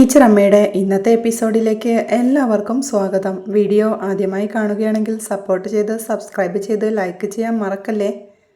Teacher അമ്മയുടെ ഇന്നത്തെ എപ്പിസോഡിലേക്ക് എല്ലാവർക്കും സ്വാഗതം. വീഡിയോ ആദ്യമായി കാണുകയാണെങ്കിൽ സപ്പോർട്ട് ചെയ്ത് സബ്സ്ക്രൈബ് ചെയ്ത് ലൈക്ക് ചെയ്യാൻ മറക്കല്ലേ.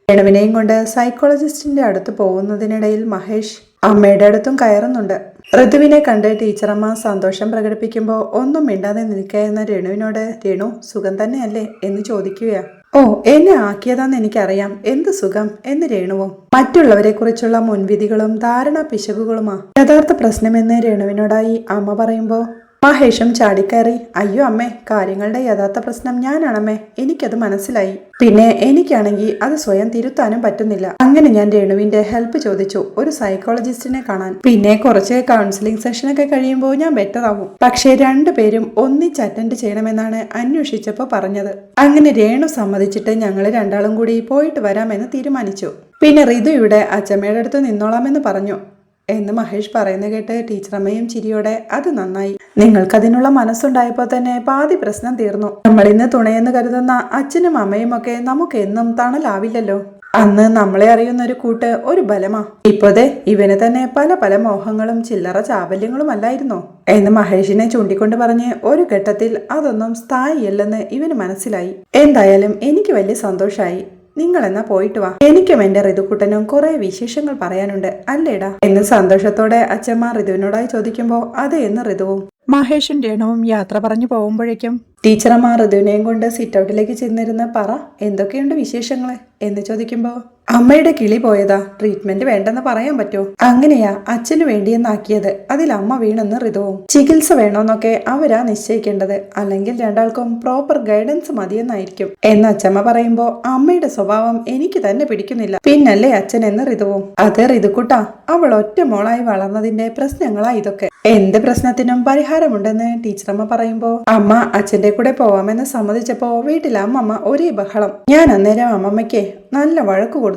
രേണുവിനെയും കൊണ്ട് സൈക്കോളജിസ്റ്റിന്റെ അടുത്ത് പോകുന്നതിനിടയിൽ മഹേഷ് അമ്മയുടെ അടുത്തും കയറുന്നുണ്ട്. ഋതുവിനെ കണ്ട് ടീച്ചറമ്മ സന്തോഷം പ്രകടിപ്പിക്കുമ്പോൾ ഒന്നും മിണ്ടാതെ നിൽക്കുകയെന്ന രേണുവിനോട് രേണു സുഖം തന്നെയല്ലേ എന്ന് ചോദിക്കുകയാ. ഓ, എന്നെ ആക്കിയതാന്ന് എനിക്കറിയാം, എന്ത് സുഖം എന്ന് രേണുവും. മറ്റുള്ളവരെ കുറിച്ചുള്ള മുൻവിധികളും ധാരണ പിശകുകളുമാ യഥാർത്ഥ പ്രശ്നമെന്ന് രേണുവിനോടായി അമ്മ പറയുമ്പോ മഹേഷും ചാടിക്കയറി, അയ്യോ അമ്മേ, കാര്യങ്ങളുടെ യഥാർത്ഥ പ്രശ്നം ഞാനാണമ്മേ, എനിക്കത് മനസ്സിലായി. പിന്നെ എനിക്കാണെങ്കിൽ അത് സ്വയം തിരുത്താനും പറ്റുന്നില്ല. അങ്ങനെ ഞാൻ രേണുവിന്റെ ഹെൽപ്പ് ചോദിച്ചു, ഒരു സൈക്കോളജിസ്റ്റിനെ കാണാൻ. പിന്നെ കുറച്ച് കൗൺസിലിംഗ് സെഷനൊക്കെ കഴിയുമ്പോൾ ഞാൻ ബെറ്റർ ആവും. പക്ഷേ രണ്ടുപേരും ഒന്നിച്ച് അറ്റൻഡ് ചെയ്യണമെന്നാണ് അന്വേഷിച്ചപ്പോൾ പറഞ്ഞത്. അങ്ങനെ രേണു സമ്മതിച്ചിട്ട് ഞങ്ങൾ രണ്ടാളും കൂടി പോയിട്ട് വരാമെന്ന് തീരുമാനിച്ചു. പിന്നെ ഋതു ഇവിടെ അച്ചമ്മയുടെ അടുത്ത് നിന്നോളാമെന്ന് പറഞ്ഞു എന്ന് മഹേഷ് പറയുന്ന കേട്ട് ടീച്ചറമ്മയും ചിരിയോടെ, അത് നന്നായി, നിങ്ങൾക്കതിനുള്ള മനസ്സുണ്ടായപ്പോൾ തന്നെ പാതി പ്രശ്നം തീർന്നു. നമ്മളിന്ന് തുണയെന്ന് കരുതുന്ന അച്ഛനും അമ്മയും ഒക്കെ നമുക്ക് എന്നും തണലാവില്ലല്ലോ. അന്ന് നമ്മളെ അറിയുന്ന ഒരു കൂട്ട് ഒരു ബലമാ. ഇപ്പോഴേ ഇവന് തന്നെ പല പല മോഹങ്ങളും ചില്ലറ ചാബല്യങ്ങളും അല്ലായിരുന്നോ എന്ന് മഹേഷിനെ ചൂണ്ടിക്കൊണ്ട് പറഞ്ഞ് ഒരു ഘട്ടത്തിൽ അതൊന്നും സ്ഥായിയല്ലെന്ന് ഇവന് മനസ്സിലായി. എന്തായാലും എനിക്ക് വലിയ സന്തോഷമായി. നിങ്ങളെന്നാ പോയിട്ട് വാ, എനിക്കും എന്റെ ഋതുക്കുട്ടനും കുറെ വിശേഷങ്ങൾ പറയാനുണ്ട് അല്ലേടാ എന്ന് സന്തോഷത്തോടെ അച്ഛമ്മ ഋതുവിനോടായി ചോദിക്കുമ്പോ അതെ എന്ന് ഋതുവും. മഹേഷും രേണുവും യാത്ര പറഞ്ഞു പോകുമ്പോഴേക്കും ടീച്ചറമ്മ ഋതുവിനെയും കൊണ്ട് സിറ്റ് ഔട്ടിലേക്ക് ചെന്നിരുന്ന് പറ, എന്തൊക്കെയുണ്ട് വിശേഷങ്ങള് എന്ന് ചോദിക്കുമ്പോ അമ്മയുടെ കിളി പോയതാ, ട്രീറ്റ്മെന്റ് വേണ്ടെന്ന് പറയാൻ പറ്റോ? അങ്ങനെയാ അച്ഛന് വേണ്ടിയെന്നാക്കിയത്, അതിൽ അമ്മ വീണെന്ന് ഋതുവും. ചികിത്സ വേണോന്നൊക്കെ അവരാ നിശ്ചയിക്കേണ്ടത്, അല്ലെങ്കിൽ രണ്ടാൾക്കും പ്രോപ്പർ ഗൈഡൻസ് മതിയെന്നായിരിക്കും എന്ന് അച്ഛമ്മ പറയുമ്പോ അമ്മയുടെ സ്വഭാവം എനിക്ക് തന്നെ പിടിക്കുന്നില്ല, പിന്നല്ലേ അച്ഛൻ എന്ന് ഋതുവും. അത് ഋതുക്കുട്ടാ, അവൾ ഒറ്റ മോളായി വളർന്നതിന്റെ പ്രശ്നങ്ങളാ ഇതൊക്കെ. എന്ത് പ്രശ്നത്തിനും പരിഹാരമുണ്ടെന്ന് ടീച്ചറമ്മ പറയുമ്പോ അമ്മ അച്ഛന്റെ കൂടെ പോവാമെന്ന് സമ്മതിച്ചപ്പോ വീട്ടിൽ അമ്മമ്മ ഒരേ ബഹളം. ഞാൻ അന്നേരം അമ്മമ്മയ്ക്ക് നല്ല വഴക്ക് കൊടുത്തു.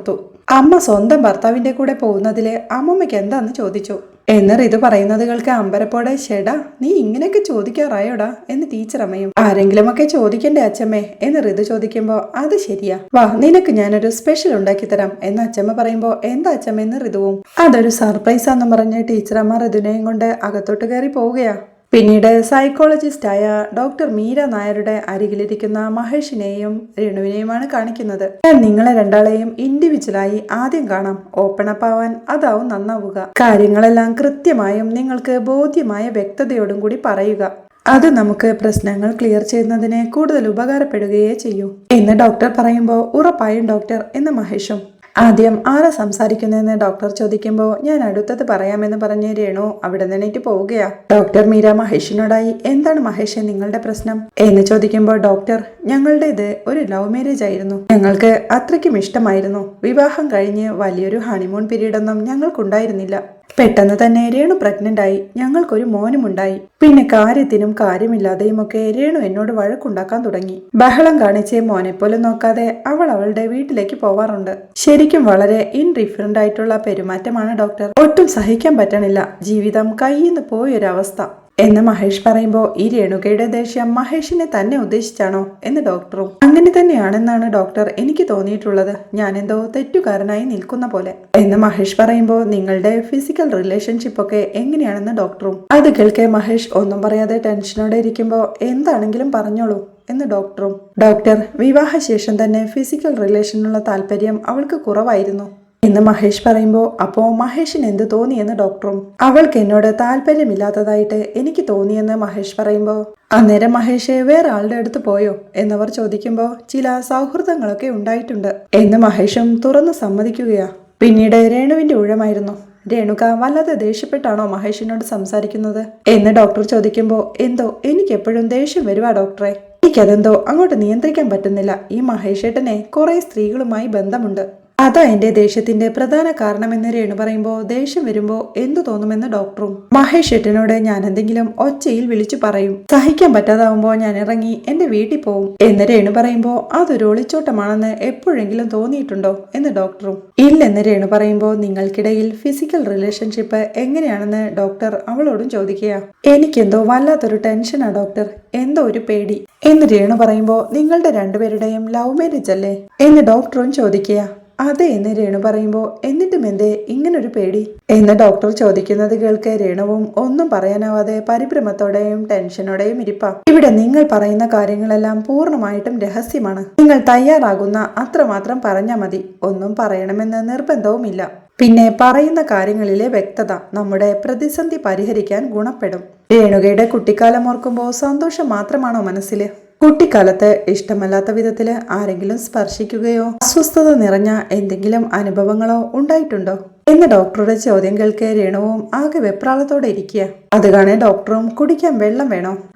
അമ്മ സ്വന്തം ഭർത്താവിന്റെ കൂടെ പോകുന്നതില് അമ്മമ്മയ്ക്ക് എന്താന്ന് ചോദിച്ചു എന്ന് ഋതു പറയുന്നത് കേൾക്കെ അമ്പരപ്പോടെ, ഷെടാ നീ ഇങ്ങനെയൊക്കെ ചോദിക്കാറായോടാ എന്ന് ടീച്ചറമ്മയും. ആരെങ്കിലുമൊക്കെ ചോദിക്കണ്ടേ അച്ഛമ്മേ എന്ന് ഋതു ചോദിക്കുമ്പോ അത് ശരിയാ, വാ നിനക്ക് ഞാനൊരു സ്പെഷ്യൽ ഉണ്ടാക്കി തരാം എന്ന് അച്ഛമ്മ പറയുമ്പോ എന്താ അച്ഛമ്മ എന്ന് ഋതുവും. അതൊരു സർപ്രൈസാന്ന് പറഞ്ഞ് ടീച്ചറമ്മ ഋതുവിനെയും കൊണ്ട് അകത്തോട്ട് കയറി പോവുകയാ. പിന്നീട് സൈക്കോളജിസ്റ്റായ ഡോക്ടർ മീര നായരുടെ അരികിലിരിക്കുന്ന മഹേഷിനെയും രേണുവിനെയുമാണ് കാണിക്കുന്നത്. ഞാൻ നിങ്ങളെ രണ്ടാളെയും ഇൻഡിവിജ്വലായി ആദ്യം കാണാം, ഓപ്പൺ അപ്പ് ആവാൻ അതാവും നന്നാവുക. കാര്യങ്ങളെല്ലാം കൃത്യമായും നിങ്ങൾക്ക് ബോധ്യമായ വ്യക്തതയോടും കൂടി പറയുക. അത് നമുക്ക് പ്രശ്നങ്ങൾ ക്ലിയർ ചെയ്യുന്നതിന് കൂടുതൽ ഉപകാരപ്പെടുകയേ ചെയ്യൂ എന്ന് ഡോക്ടർ പറയുമ്പോൾ ഉറപ്പായും ഡോക്ടർ എന്ന് മഹേഷും. ആദ്യം ആരാ സംസാരിക്കുന്നതെന്ന് ഡോക്ടർ ചോദിക്കുമ്പോൾ ഞാൻ അടുത്തത് പറയാമെന്ന് പറഞ്ഞ് രേണു അവിടെ നിന്നിട്ട് പോവുകയാ. ഡോക്ടർ മീര മഹേഷിനോടായി, എന്താണ് മഹേഷ് നിങ്ങളുടെ പ്രശ്നം എന്ന് ചോദിക്കുമ്പോൾ ഡോക്ടർ, ഞങ്ങളുടേത് ഒരു ലവ് മാരേജ് ആയിരുന്നു, ഞങ്ങൾക്ക് അത്രയ്ക്കും ഇഷ്ടമായിരുന്നു. വിവാഹം കഴിഞ്ഞ് വലിയൊരു ഹണിമൂൺ പീരീഡ് ഒന്നും ഞങ്ങൾക്കുണ്ടായിരുന്നില്ല. പെട്ടെന്ന് തന്നെ രേണു പ്രഗ്നന്റ് ആയി, ഞങ്ങൾക്കൊരു മോനുമുണ്ടായി. പിന്നെ കാര്യത്തിനും കാര്യമില്ലാതെയും ഒക്കെ രേണു എന്നോട് വഴക്കുണ്ടാക്കാൻ തുടങ്ങി. ബഹളം കാണിച്ച് മോനെ പോലും നോക്കാതെ അവൾ അവളുടെ വീട്ടിലേക്ക് പോവാറുണ്ട്. ശരിക്കും വളരെ ഇൻഡിഫറന്റ് ആയിട്ടുള്ള പെരുമാറ്റമാണ് ഡോക്ടർ, ഒട്ടും സഹിക്കാൻ പറ്റണില്ല. ജീവിതം കയ്യിന്ന് പോയൊരവസ്ഥ എന്ന് മഹേഷ് പറയുമ്പോ ഈ രേണുകയുടെ ദേഷ്യം മഹേഷിനെ തന്നെ ഉദ്ദേശിച്ചാണോ എന്ന് ഡോക്ടറും. അങ്ങനെ തന്നെയാണെന്നാണ് ഡോക്ടർ എനിക്ക് തോന്നിയിട്ടുള്ളത്, ഞാനെന്തോ തെറ്റുകാരനായി നിൽക്കുന്ന പോലെ എന്ന് മഹേഷ് പറയുമ്പോ നിങ്ങളുടെ ഫിസിക്കൽ റിലേഷൻഷിപ്പ് ഒക്കെ എങ്ങനെയാണെന്ന് ഡോക്ടറും. അത് കേൾക്കെ മഹേഷ് ഒന്നും പറയാതെ ടെൻഷനോടെ ഇരിക്കുമ്പോ എന്താണെങ്കിലും പറഞ്ഞോളൂ എന്ന് ഡോക്ടറും. ഡോക്ടർ, വിവാഹശേഷം തന്നെ ഫിസിക്കൽ റിലേഷനുള്ള താല്പര്യം അവൾക്ക് കുറവായിരുന്നു എന്ന് മഹേഷ് പറയുമ്പോ അപ്പോ മഹേഷിന് എന്ത് തോന്നിയെന്ന് ഡോക്ടറും. അവൾക്ക് എന്നോട് താല്പര്യമില്ലാത്തതായിട്ട് എനിക്ക് തോന്നിയെന്ന് മഹേഷ് പറയുമ്പോ അന്നേരം മഹേഷ് വേറെ ആളുടെ അടുത്ത് പോയോ എന്നവർ ചോദിക്കുമ്പോ ചില സൗഹൃദങ്ങളൊക്കെ ഉണ്ടായിട്ടുണ്ട് എന്ന് മഹേഷും തുറന്നു സമ്മതിക്കുകയാ. പിന്നീട് രേണുവിന്റെ ഊഴമായിരുന്നു. രേണുക വല്ലാതെ ദേഷ്യപ്പെട്ടാണോ മഹേഷിനോട് സംസാരിക്കുന്നത് എന്ന് ഡോക്ടർ ചോദിക്കുമ്പോ എന്തോ എനിക്ക് എപ്പോഴും ദേഷ്യം വരുവാ ഡോക്ടറെ, എനിക്കതെന്തോ അങ്ങോട്ട് നിയന്ത്രിക്കാൻ പറ്റുന്നില്ല. ഈ മഹേഷേട്ടനെ കുറെ സ്ത്രീകളുമായി ബന്ധമുണ്ട്, അതാ എന്റെ ദേഷ്യത്തിന്റെ പ്രധാന കാരണമെന്ന് രേണു പറയുമ്പോ ദേഷ്യം വരുമ്പോ എന്തു തോന്നുമെന്ന് ഡോക്ടറും. മഹേഷ് ഏട്ടനോട് ഞാൻ എന്തെങ്കിലും ഒച്ചയിൽ വിളിച്ചു പറയും, സഹിക്കാൻ പറ്റാതാവുമ്പോ ഞാൻ ഇറങ്ങി എന്റെ വീട്ടിൽ പോവും എന്ന് രേണു പറയുമ്പോ അതൊരു ഒളിച്ചോട്ടമാണെന്ന് എപ്പോഴെങ്കിലും തോന്നിയിട്ടുണ്ടോ എന്ന് ഡോക്ടറും. ഇല്ലെന്ന് രേണു പറയുമ്പോ നിങ്ങൾക്കിടയിൽ ഫിസിക്കൽ റിലേഷൻഷിപ്പ് എങ്ങനെയാണെന്ന് ഡോക്ടർ അവളോടും ചോദിക്കുക. എനിക്കെന്തോ വല്ലാത്തൊരു ടെൻഷനാ ഡോക്ടർ, എന്തോ ഒരു പേടി എന്ന് രേണു പറയുമ്പോ നിങ്ങളുടെ രണ്ടുപേരുടെയും ലവ് മാരേജ് അല്ലേ എന്ന് ഡോക്ടറും ചോദിക്കുക. അതെ എന്ന് രേണു പറയുമ്പോൾ എന്നിട്ടും എന്തേ ഇങ്ങനൊരു പേടി എന്ന് ഡോക്ടർ ചോദിക്കുന്നത് കേൾക്കെ രേണുവും ഒന്നും പറയാനാവാതെ പരിഭ്രമത്തോടെയും ടെൻഷനോടെയും ഇരിപ്പാ. ഇവിടെ നിങ്ങൾ പറയുന്ന കാര്യങ്ങളെല്ലാം പൂർണ്ണമായിട്ടും രഹസ്യമാണ്. നിങ്ങൾ തയ്യാറാകുന്ന അത്രമാത്രം പറഞ്ഞാൽ മതി. ഒന്നും പറയണമെന്ന് നിർബന്ധവുമില്ല. പിന്നെ പറയുന്ന കാര്യങ്ങളിലെ വ്യക്തത നമ്മുടെ പ്രതിസന്ധി പരിഹരിക്കാൻ ഗുണപ്പെടും. രേണുകയുടെ കുട്ടിക്കാലം ഓർക്കുമ്പോൾ സന്തോഷം മാത്രമാണോ മനസ്സിൽ? കുട്ടിക്കാലത്ത് ഇഷ്ടമല്ലാത്ത വിധത്തില് ആരെങ്കിലും സ്പർശിക്കുകയോ അസ്വസ്ഥത നിറഞ്ഞ എന്തെങ്കിലും അനുഭവങ്ങളോ ഉണ്ടായിട്ടുണ്ടോ എന്ന് ഡോക്ടറുടെ ചോദ്യം കേൾക്കെ രേണുവും ആകെ വെപ്രാളത്തോടെ ഇരിക്കുക. അത് കാണെ ഡോക്ടറും കുടിക്കാൻ വെള്ളം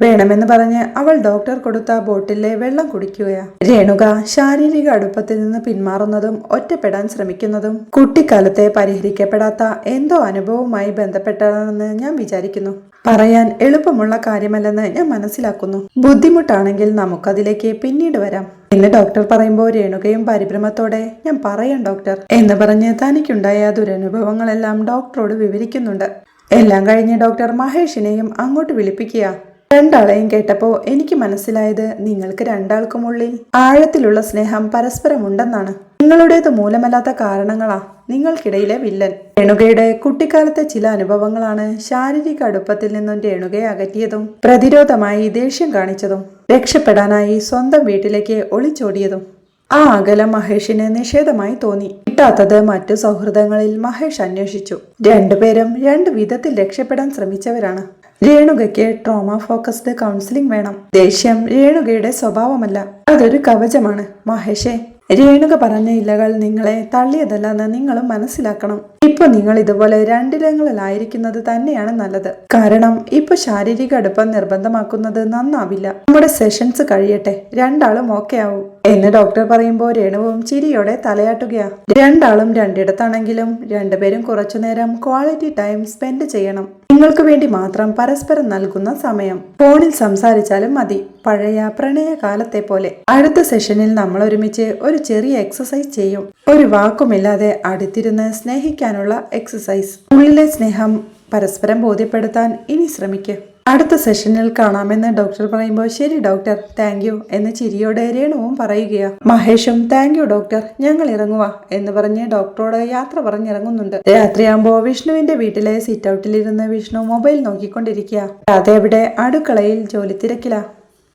വേണമെന്ന് പറഞ്ഞ് അവൾ ഡോക്ടർ കൊടുത്ത ബോട്ടിലെ വെള്ളം കുടിക്കുകയാ. രേണുക ശാരീരിക അടുപ്പത്തിൽ നിന്ന് പിന്മാറുന്നതും ഒറ്റപ്പെടാൻ ശ്രമിക്കുന്നതും കുട്ടിക്കാലത്തെ പരിഹരിക്കപ്പെടാത്ത എന്തോ അനുഭവവുമായി ബന്ധപ്പെട്ടാണെന്ന് ഞാൻ വിചാരിക്കുന്നു. പറയാൻ എളുപ്പമുള്ള കാര്യമല്ലെന്ന് ഞാൻ മനസ്സിലാക്കുന്നു. ബുദ്ധിമുട്ടാണെങ്കിൽ നമുക്കതിലേക്ക് പിന്നീട് വരാം എന്ന് ഡോക്ടർ പറയുമ്പോൾ രേണുകയും പരിഭ്രമത്തോടെ ഞാൻ പറയാം ഡോക്ടർ എന്ന് പറഞ്ഞ് തനിക്കുണ്ടായ ദുരനുഭവങ്ങളെല്ലാം ഡോക്ടറോട് വിവരിക്കുന്നുണ്ട്. എല്ലാം കഴിഞ്ഞ് ഡോക്ടർ മഹേഷിനെയും അങ്ങോട്ട് വിളിപ്പിക്കുക. രണ്ടാളെയും കേട്ടപ്പോ എനിക്ക് മനസ്സിലായത് നിങ്ങൾക്ക് രണ്ടാൾക്കുമുള്ളിൽ ആഴത്തിലുള്ള സ്നേഹം പരസ്പരമുണ്ടെന്നാണ്. നിങ്ങളുടേത് മൂലമല്ലാത്ത കാരണങ്ങളാ നിങ്ങൾക്കിടയിലെ വില്ലൻ. രേണുകയുടെ കുട്ടിക്കാലത്തെ ചില അനുഭവങ്ങളാണ് ശാരീരിക അടുപ്പത്തിൽ നിന്നും രേണുകയെ അകറ്റിയതും പ്രതിരോധമായി ദേഷ്യം കാണിച്ചതും രക്ഷപ്പെടാനായി സ്വന്തം വീട്ടിലേക്ക് ഒളിച്ചോടിയതും. ആ അകലം മഹേഷിന് നിഷേധമായി തോന്നി. കിട്ടാത്തത് മറ്റു സൗഹൃദങ്ങളിൽ മഹേഷ് അന്വേഷിച്ചു. രണ്ടുപേരും രണ്ടു വിധത്തിൽ രക്ഷപ്പെടാൻ ശ്രമിച്ചവരാണ്. രേണുകയ്ക്ക് ട്രോമ ഫോക്കസ്ഡ് കൗൺസിലിംഗ് വേണം. ദേഷ്യം രേണുകയുടെ സ്വഭാവമല്ല, അതൊരു കവചമാണ്. മഹേഷേ, രേണുക പറഞ്ഞ ഇലകൾ നിങ്ങളെ തള്ളിയതല്ലെന്ന് നിങ്ങളും മനസ്സിലാക്കണം. ഇപ്പൊ നിങ്ങൾ ഇതുപോലെ രണ്ടിടങ്ങളിലായിരിക്കുന്നത് തന്നെയാണ് നല്ലത്. കാരണം ഇപ്പൊ ശാരീരിക അടുപ്പം നിർബന്ധമാക്കുന്നത് നന്നാവില്ല. നമ്മുടെ സെഷൻസ് കഴിയട്ടെ, രണ്ടാളും ഓക്കെ ആവും എന്ന് ഡോക്ടർ പറയുമ്പോൾ രേണുവും ചിരിയോടെ തലയാട്ടുകയാ. രണ്ടാളും രണ്ടിടത്താണെങ്കിലും രണ്ടുപേരും കുറച്ചുനേരം ക്വാളിറ്റി ടൈം സ്പെൻഡ് ചെയ്യണം. നിങ്ങൾക്ക് വേണ്ടി മാത്രം പരസ്പരം നൽകുന്ന സമയം. ഫോണിൽ സംസാരിച്ചാലും മതി, പഴയ പ്രണയകാലത്തെ പോലെ. അടുത്ത സെഷനിൽ നമ്മൾ ഒരുമിച്ച് ഒരു ചെറിയ എക്സസൈസ് ചെയ്യും. ഒരു വാക്കുമില്ലാതെ അടുത്തിരുന്ന് സ്നേഹിക്കാനുള്ള എക്സസൈസ്. ഉള്ളിലെ സ്നേഹം പരസ്പരം ബോധ്യപ്പെടുത്താൻ ഇനി ശ്രമിക്കുക. അടുത്ത സെഷനിൽ കാണാമെന്ന് ഡോക്ടർ പറയുമ്പോൾ ശരി ഡോക്ടർ, താങ്ക് യു എന്ന് ചിരിയോടെ രേണുവും പറയുകയാ. മഹേഷും താങ്ക് യു ഡോക്ടർ, ഞങ്ങൾ ഇറങ്ങുക എന്ന് പറഞ്ഞ് ഡോക്ടറോട് യാത്ര പറഞ്ഞിറങ്ങുന്നുണ്ട്. രാത്രിയാകുമ്പോൾ വിഷ്ണുവിന്റെ വീട്ടിലെ സിറ്റ് ഔട്ടിലിരുന്ന് വിഷ്ണു മൊബൈൽ നോക്കിക്കൊണ്ടിരിക്കുക. അതേവിടെ അടുക്കളയിൽ ജോലി തിരക്കില.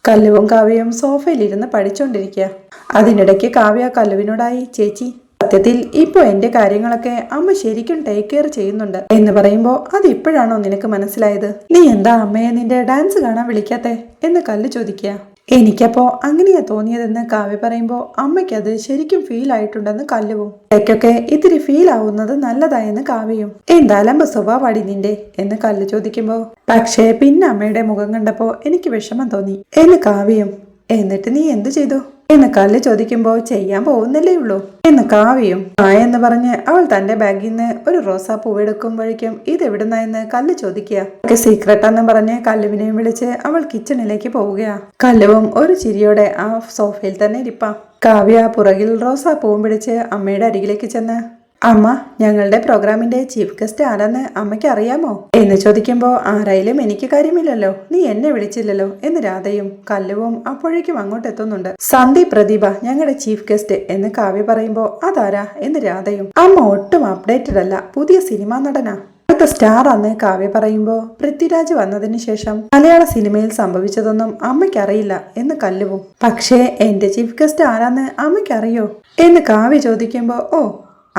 കല്ലുവും കാവ്യയും സോഫയിലിരുന്ന് പഠിച്ചോണ്ടിരിക്കുക. അതിനിടയ്ക്ക് കാവ്യ കല്ലുവിനോടായി, ചേച്ചി സത്യത്തിൽ ഇപ്പൊ എന്റെ കാര്യങ്ങളൊക്കെ അമ്മ ശരിക്കും ടേക്ക് കെയർ ചെയ്യുന്നുണ്ട് എന്ന് പറയുമ്പോ അത് ഇപ്പോഴാണോ നിനക്ക് മനസ്സിലായത്? നീ എന്താ അമ്മയെ നിന്റെ ഡാൻസ് കാണാൻ വിളിക്കാത്തെ എന്ന് കല്ല് ചോദിക്കുക. എനിക്കപ്പോ അങ്ങനെയാ തോന്നിയതെന്ന് കാവ്യ പറയുമ്പോ അമ്മയ്ക്കത് ശരിക്കും ഫീൽ ആയിട്ടുണ്ടെന്ന് കല്ലുവും. ഇടയ്ക്കൊക്കെ ഇത്തിരി ഫീൽ ആവുന്നത് നല്ലതായെന്ന് കാവ്യയും. എന്തായാലും സ്വഭാവടി നിന്റെ എന്ന് കല്ല് ചോദിക്കുമ്പോ പക്ഷേ പിന്നെ അമ്മയുടെ മുഖം കണ്ടപ്പോ എനിക്ക് വിഷമം തോന്നി എന്ന് കാവ്യയും. എന്നിട്ട് നീ എന്തു ചെയ്തു എന്ന് കല്ല് ചോദിക്കുമ്പോ ചെയ്യാൻ പോകുന്നല്ലേ ഉള്ളൂ എന്ന് കാവ്യയും. എന്ന് പറഞ്ഞ് അവൾ തന്റെ ബാഗിൽ നിന്ന് ഒരു റോസാ പൂവെടുക്കുമ്പോഴേക്കും ഇതെവിടുന്നായെന്ന് കല്ല് ചോദിക്കുക. സീക്രട്ടാന്ന് പറഞ്ഞ് കല്ലുവിനെയും വിളിച്ച് അവൾ കിച്ചണിലേക്ക് പോവുകയാ. കല്ലുവും ഒരു ചിരിയോടെ ആ സോഫയിൽ തന്നെ ഇരിപ്പാ. കാവ്യ പുറകിൽ റോസാ പൂവും പിടിച്ച് അമ്മയുടെ അരികിലേക്ക് ചെന്ന്, അമ്മ, ഞങ്ങളുടെ പ്രോഗ്രാമിന്റെ ചീഫ് ഗസ്റ്റ് ആരാന്ന് അമ്മയ്ക്ക് അറിയാമോ എന്ന് ചോദിക്കുമ്പോ ആരായാലും എനിക്ക് കാര്യമില്ലല്ലോ, നീ എന്നെ വിളിച്ചില്ലല്ലോ എന്ന് രാധയും. കല്ലുവും അപ്പോഴേക്കും അങ്ങോട്ട് എത്തുന്നുണ്ട്. സന്ദീപ് പ്രതിഭ ഞങ്ങളുടെ ചീഫ് ഗസ്റ്റ് എന്ന് കാവ്യ പറയുമ്പോ അതാരാ എന്ന് രാധയും. അമ്മ ഒട്ടും അപ്ഡേറ്റഡ് അല്ല, പുതിയ സിനിമാ നടനാ, അടുത്ത സ്റ്റാർ ആന്ന് കാവ്യ പറയുമ്പോ പൃഥ്വിരാജ് വന്നതിന് ശേഷം മലയാള സിനിമയിൽ സംഭവിച്ചതൊന്നും അമ്മയ്ക്കറിയില്ല എന്ന് കല്ലുവും. പക്ഷേ എന്റെ ചീഫ് ഗസ്റ്റ് ആരാന്ന് അമ്മയ്ക്കറിയോ എന്ന് കാവ്യ ചോദിക്കുമ്പോ ഓ,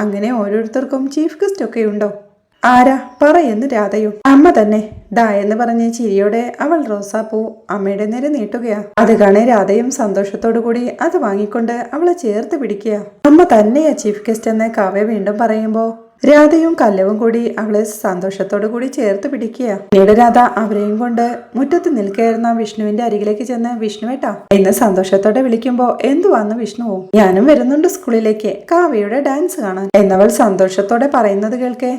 അങ്ങനെ ഓരോരുത്തർക്കും ചീഫ് ഗസ്റ്റ് ഒക്കെ ഉണ്ടോ? ആരാ പറയെന്ന് രാധയും. അമ്മ തന്നെ, ദാ എന്ന് പറഞ്ഞ് ചിരിയോടെ അവൾ റോസാപ്പൂ അമ്മയുടെ നേരെ നീട്ടുകയാ. അത് കാണെ രാധയും സന്തോഷത്തോടു കൂടി അത് വാങ്ങിക്കൊണ്ട് അവളെ ചേർത്ത് പിടിക്കുക. അമ്മ തന്നെയാ ചീഫ് ഗസ്റ്റ് എന്ന് കാവ്യ വീണ്ടും പറയുമ്പോ രാധയും കല്ലവും കൂടി അവളെ സന്തോഷത്തോടു കൂടി ചേർത്ത് പിടിക്കുക. പിന്നീട് രാധ അവരെയും കൊണ്ട് മുറ്റത്ത് നിൽക്കുകയായിരുന്ന വിഷ്ണുവിന്റെ അരികിലേക്ക് ചെന്ന് വിഷ്ണുവേട്ടാ എന്ന് സന്തോഷത്തോടെ വിളിക്കുമ്പോ എന്തുവാന്ന് വിഷ്ണുവും. ഞാനും വരുന്നുണ്ട് സ്കൂളിലേക്ക് കാവ്യയുടെ ഡാൻസ് കാണാൻ എന്നവൾ സന്തോഷത്തോടെ പറയുന്നത് കേൾക്കേ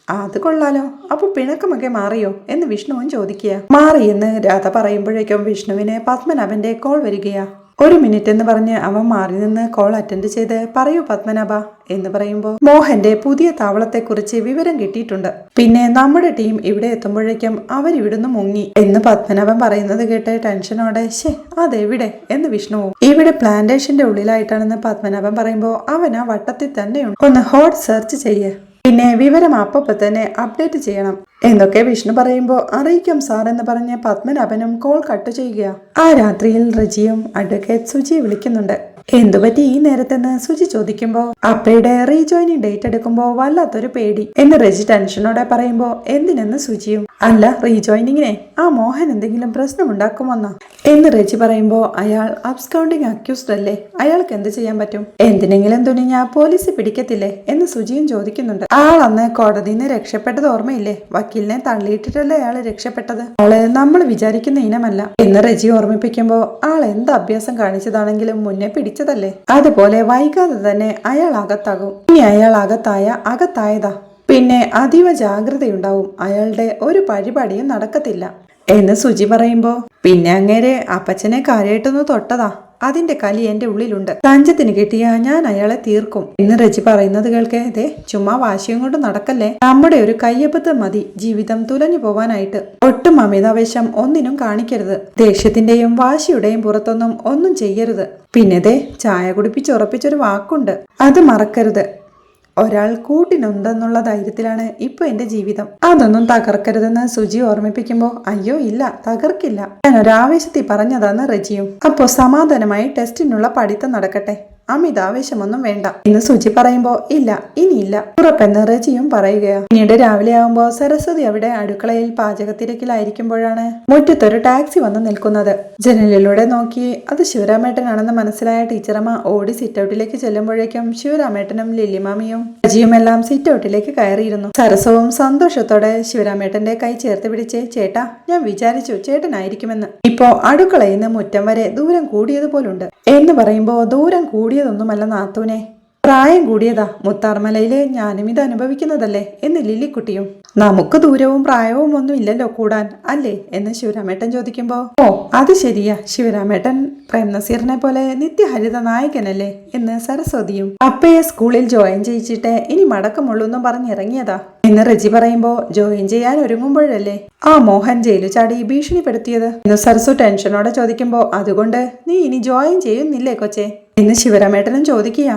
അത് കൊള്ളാലോ, അപ്പൊ പിണക്കമൊക്കെ മാറിയോ എന്ന് വിഷ്ണുവും ചോദിക്കുക. മാറിയെന്ന് രാധ പറയുമ്പോഴേക്കും വിഷ്ണുവിന് പത്മനാഭന്റെ കോൾ വരികയാ. 1 മിനിറ്റ് എന്ന് പറഞ്ഞ് അവൻ മാറി നിന്ന് കോൾ അറ്റൻഡ് ചെയ്ത് പറയൂ പത്മനാഭ എന്ന് പറയുമ്പോൾ മോഹന്റെ പുതിയ താവളത്തെക്കുറിച്ച് വിവരം കിട്ടിയിട്ടുണ്ട്. പിന്നെ നമ്മുടെ ടീം ഇവിടെ എത്തുമ്പോഴേക്കും അവരിവിടുന്ന് മുങ്ങി എന്ന് പത്മനാഭൻ പറയുന്നത് കേട്ട് ടെൻഷനോടെ അതെവിടെ എന്ന് വിഷ്ണുവും. ഇവിടെ പ്ലാന്റേഷന്റെ ഉള്ളിലായിട്ടാണെന്ന് പത്മനാഭൻ പറയുമ്പോൾ അവൻ ആ വട്ടത്തിൽ തന്നെയുണ്ട്, ഒന്ന് ഹോട്ട് സെർച്ച് ചെയ്യേ, പിന്നെ വിവരം അപ്പപ്പോ തന്നെ അപ്ഡേറ്റ് ചെയ്യണം എന്നൊക്കെ വിഷ്ണു പറയുമ്പോൾ അറിയിക്കാം സാർ എന്ന് പറഞ്ഞ് പത്മനാഭനും കോൾ കട്ട് ചെയ്യുക. ആ രാത്രിയിൽ റജിയും അഡ്വക്കേറ്റ് സുജിയെ വിളിക്കുന്നുണ്ട്. എന്തുപറ്റി ഈ നേരത്തെന്ന് സുജി ചോദിക്കുമ്പോ അപ്പയുടെ റീജോയിനിങ് ഡേറ്റ് എടുക്കുമ്പോ വല്ലാത്തൊരു പേടി എന്ന് റജി ടെൻഷനോടെ പറയുമ്പോ എന്തിനെന്ന് സുജിയും. അല്ല റീജോയിനിങ്ങിനെ ആ മോഹൻ എന്തെങ്കിലും പ്രശ്നമുണ്ടാക്കുമെന്നാ എന്ന് റജി പറയുമ്പോ അയാൾ അബ്സ്കൗണ്ടിങ് അക്യൂസ്ഡ് അല്ലേ, അയാൾക്ക് എന്ത് ചെയ്യാൻ പറ്റും, എന്തിനെങ്കിലും തുനിഞ്ഞാ പോലീസ് പിടിക്കത്തില്ലേ എന്ന് സുജിയും ചോദിക്കുന്നുണ്ട്. ആൾ അന്ന് കോടതിയിൽ നിന്ന് രക്ഷപ്പെട്ടത് ഓർമ്മയില്ലേ, വക്കീലിനെ തള്ളിയിട്ടിട്ടല്ലേ അയാള് രക്ഷപ്പെട്ടത്, ആള് നമ്മൾ വിചാരിക്കുന്ന ഇനമല്ല എന്ന് റജി ഓർമ്മിപ്പിക്കുമ്പോ ആൾ എന്ത് അഭ്യാസം കാണിച്ചതാണെങ്കിലും മുന്നേ പിടിച്ചതല്ലേ, അതുപോലെ വൈകാതെ തന്നെ അയാൾ അകത്താകും. ഇനി അയാൾ അകത്തായതാ, പിന്നെ അതീവ ജാഗ്രതയുണ്ടാവും, അയാളുടെ ഒരു പരിപാടിയും നടക്കത്തില്ല എന്ന് സുജി പറയുമ്പോ പിന്നെ അങ്ങേരെ അപ്പച്ചനെ കാര്യമായിട്ടൊന്ന് തൊട്ടതാ, അതിന്റെ കലി എന്റെ ഉള്ളിലുണ്ട്, തഞ്ചത്തിന് കിട്ടിയാ ഞാൻ അയാളെ തീർക്കും എന്ന് റജി പറയുന്നത് കേൾക്കേ ചുമ്മാ വാശിയും കൊണ്ട് നടക്കല്ലേ, നമ്മുടെ ഒരു കയ്യബദ്ധം മതി ജീവിതം തുലഞ്ഞു പോവാനായിട്ട്, ഒട്ടും അമിതാവേശം ഒന്നിനും കാണിക്കരുത്, ദേഷ്യത്തിന്റെയും വാശിയുടെയും പുറത്തൊന്നും ഒന്നും ചെയ്യരുത്, പിന്നെ ചായ കുടിപ്പിച്ചുറപ്പിച്ചൊരു വാക്കുണ്ട്, അത് മറക്കരുത്, ഒരാൾ കൂട്ടിനുണ്ടെന്നുള്ള ധൈര്യത്തിലാണ് ഇപ്പൊ എന്റെ ജീവിതം, അതൊന്നും തകർക്കരുതെന്ന് സുജി ഓർമ്മിപ്പിക്കുമ്പോ അയ്യോ ഇല്ല തകർക്കില്ല, ഞാൻ ഒരാവേശത്തിൽ പറഞ്ഞതാന്ന് റജിയും. അപ്പോ സമാധാനമായി ടെസ്റ്റിനുള്ള പഠിത്തം നടക്കട്ടെ, അമിതാവേശമൊന്നും വേണ്ട എന്ന് സുജി പറയുമ്പോ ഇല്ല ഇനിയില്ല ഉറപ്പെന്ന് റജിയും പറയുകയാണ്. പിന്നീട് രാവിലെ ആവുമ്പോ സരസ്വതി അവിടെ അടുക്കളയിൽ പാചകത്തിരക്കിലായിരിക്കുമ്പോഴാണ് മുറ്റത്തൊരു ടാക്സി വന്ന് നിൽക്കുന്നത്. ജനലിലൂടെ നോക്കി അത് ശിവരാമേട്ടനാണെന്ന് മനസ്സിലായ ടീച്ചറമ്മ ഓടി സിറ്റൗട്ടിലേക്ക് ചെല്ലുമ്പോഴേക്കും ശിവരാമേട്ടനും ലില്ലിമാമിയും റജിയും എല്ലാം സിറ്റൗട്ടിലേക്ക് കയറിയിരുന്നു. സരസവും സന്തോഷത്തോടെ ശിവരാമേട്ടന്റെ കൈ ചേർത്ത് പിടിച്ച് ചേട്ടാ ഞാൻ വിചാരിച്ചു ചേട്ടനായിരിക്കുമെന്ന്, ഇപ്പോ അടുക്കളയിൽ നിന്ന് മുറ്റം വരെ ദൂരം കൂടിയതുപോലുണ്ട് എന്ന് പറയുമ്പോ ദൂരം കൂടിയതൊന്നുമല്ല നാത്തൂനെ, പ്രായം കൂടിയതാ, മുത്താർമലയില് ഞാനും ഇത് അനുഭവിക്കുന്നതല്ലേ എന്ന് ലില്ലിക്കുട്ടിയും. നമുക്ക് ദൂരവും പ്രായവും ഒന്നും ഇല്ലല്ലോ കൂടാൻ അല്ലേ എന്ന് ശിവരാമേട്ടൻ ചോദിക്കുമ്പോ ഓ അത് ശരിയാ, ശിവരാമേട്ടൻ പ്രേംനസീറിനെ പോലെ നിത്യഹരിത നായകനല്ലേ എന്ന് സരസ്വതിയും. അപ്പയെ സ്കൂളിൽ ജോയിൻ ചെയ്യിച്ചിട്ട് ഇനി മടക്കമുള്ളൂ എന്നും പറഞ്ഞിറങ്ങിയതാ എന്ന് റജി പറയുമ്പോ ജോയിൻ ചെയ്യാൻ ഒരുങ്ങുമ്പോഴല്ലേ ആ മോഹൻ ജയിലു ചാടി ഭീഷണിപ്പെടുത്തിയത് എന്ന് സരസു ടെൻഷനോടെ ചോദിക്കുമ്പോ അതുകൊണ്ട് നീ ഇനി ജോയിൻ ചെയ്യുന്നില്ലേ കൊച്ചേ എന്ന് ശിവരാമേട്ടനും ചോദിക്കുക.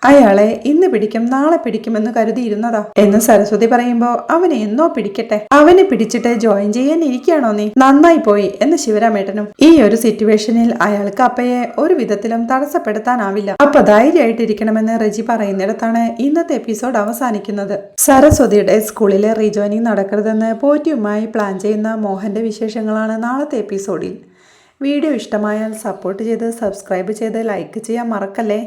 അയാളെ ഇന്ന് പിടിക്കും നാളെ പിടിക്കുമെന്ന് കരുതിയിരുന്നതാ എന്ന് സരസ്വതി പറയുമ്പോ അവനെ എന്നോ പിടിക്കട്ടെ, അവനെ പിടിച്ചിട്ട് ജോയിൻ ചെയ്യാൻ ഇരിക്കുകയാണോ നീ, നന്നായി പോയി എന്ന് ശിവരാമേട്ടനും. ഈ ഒരു സിറ്റുവേഷനിൽ അയാൾക്ക് അപ്പയെ ഒരു വിധത്തിലും തടസ്സപ്പെടുത്താനാവില്ല, അപ്പൊ ധൈര്യമായിട്ടിരിക്കണമെന്ന് റജി പറയുന്നിടത്താണ് ഇന്നത്തെ എപ്പിസോഡ് അവസാനിക്കുന്നത്. സരസ്വതിയുടെ സ്കൂളിലെ റീജോയിനിങ് നടക്കരുതെന്ന് പോറ്റിയുമായി പ്ലാൻ ചെയ്യുന്ന മോഹന്റെ വിശേഷങ്ങളാണ് നാളത്തെ എപ്പിസോഡിൽ. വീഡിയോ ഇഷ്ടമായാൽ സപ്പോർട്ട് ചെയ്ത് സബ്സ്ക്രൈബ് ചെയ്ത് ലൈക്ക് ചെയ്യാൻ മറക്കല്ലേ.